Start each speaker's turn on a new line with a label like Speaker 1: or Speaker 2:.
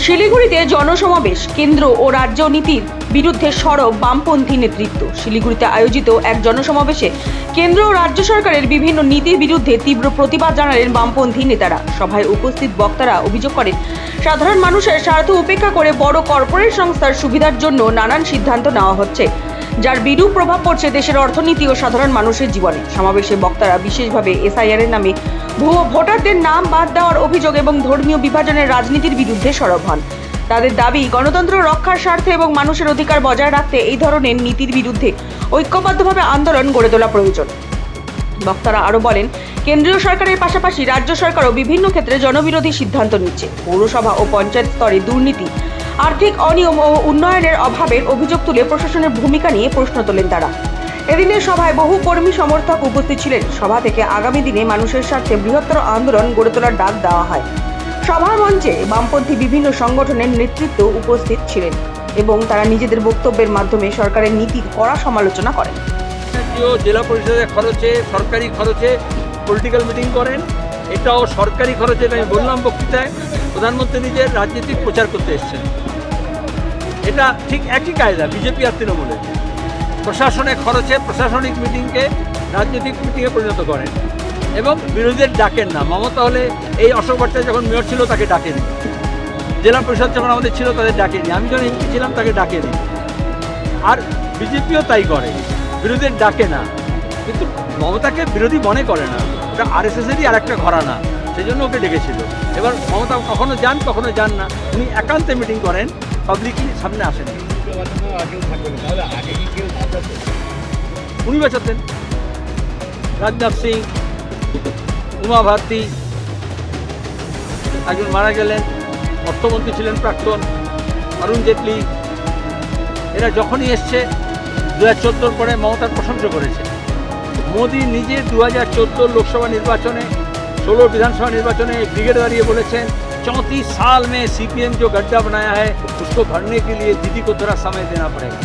Speaker 1: শিলিগুড়িতে জনসমাবেশ, কেন্দ্র ও রাজ্য নীতির বিরুদ্ধে সরব বামপন্থী নেতৃত্ব। শিলিগুড়িতে আয়োজিত এক জনসমাবেশে কেন্দ্র ও রাজ্য সরকারের বিভিন্ন নীতির বিরুদ্ধে তীব্র প্রতিবাদ জানালেন বামপন্থী নেতারা। সভায় উপস্থিত বক্তারা অভিযোগ করেন, সাধারণ মানুষের স্বার্থ উপেক্ষা করে বড় কর্পোরেট সংস্থার সুবিধার জন্য নানান সিদ্ধান্ত নেওয়া হচ্ছে, যার বিরূপ প্রভাব পড়ছে দেশের অর্থনীতি ও সাধারণ মানুষের জীবনে। সমাবেশে বক্তারা বিশেষভাবে এসআইআর এর নামে ভুয়ো ভোটারদের নাম বাদ দেওয়ার অভিযোগ এবং ধর্মীয় বিভাজনের রাজনীতির বিরুদ্ধে সরব হন। তাদের দাবি, গণতন্ত্র রক্ষার স্বার্থে এবং মানুষের অধিকার বজায় রাখতে এই ধরনের নীতির বিরুদ্ধে ঐক্যবদ্ধভাবে আন্দোলন গড়ে তোলা প্রয়োজন। বক্তারা আরও বলেন, কেন্দ্রীয় সরকারের পাশাপাশি রাজ্য সরকারও বিভিন্ন ক্ষেত্রে জনবিরোধী সিদ্ধান্ত নিচ্ছে। পৌরসভা ও পঞ্চায়েত স্তরে দুর্নীতি, আর্থিক অনিয়ম ও উন্নয়নের অভাবের অভিযোগ তুলে প্রশাসনের ভূমিকা নিয়ে প্রশ্ন তোলেন তারা। এদিনের সভায় বহু কর্মী সমর্থক উপস্থিত ছিলেন। সভা থেকে আগামী দিনে মানুষের স্বার্থে বৃহত্তর আন্দোলন গড়ে তোলার ডাক দেওয়া হয়। সভা মঞ্চে বামপন্থী বিভিন্ন সংগঠনের নেতৃত্ব উপস্থিত ছিলেন এবং তারা নিজেদের বক্তব্যের মাধ্যমে সরকারের নীতির কড়া সমালোচনা করেন।
Speaker 2: জেলা পরিষদের খরচে, সরকারি খরচে পলিটিক্যাল মিটিং করেন, এটাও সরকারি খরচে। আমি বললাম বক্তৃতায়, প্রধানমন্ত্রী নিজের রাজনৈতিক প্রচার করতে এসেছেন। এটা ঠিক একই কায়দা বিজেপি আর তৃণমূলের। প্রশাসনের খরচে প্রশাসনিক মিটিংকে রাজনৈতিক মিটিংয়ে পরিণত করেন এবং বিরোধীদের ডাকেন না। মমতা হলে এই অশোক ভট্টাচার্য যখন মেয়র ছিল তাকে ডাকেনি, জেলা পরিষদ যখন আমাদের ছিল তাদের ডাকেনি, আমি যখন এমপি ছিলাম তাকে ডাকেনি। আর বিজেপিও তাই করে, বিরোধীদের ডাকে না। কিন্তু মমতাকে বিরোধী মনে করে না, ওটা আরএসএসেরই আর একটা ঘরানা, সেই জন্য ওকে ডেকেছিল। এবার মমতা কখনো যান কখনো যান না, উনি একান্তে মিটিং করেন, পাবলিকলি সামনে আসেন। উনি বাঁচাতেন, রাজনাথ সিং, উমা ভারতী, একজন মারা গেলেন, অর্থমন্ত্রী ছিলেন প্রাক্তন অরুণ জেটলি। এরা যখনই এসছে 2014 পরে মমতার প্রশংসা করেছে। মোদি নিজে 2014 লোকসভা নির্বাচনে, 16 विधानसभा निर्वाचन में ब्रिगेड दाঁড়িয়ে বলেছেন 34 साल में सीपीएम जो गड्ढा बनाया है उसको भरने के लिए दीदी को थोड़ा समय देना पड़ेगा।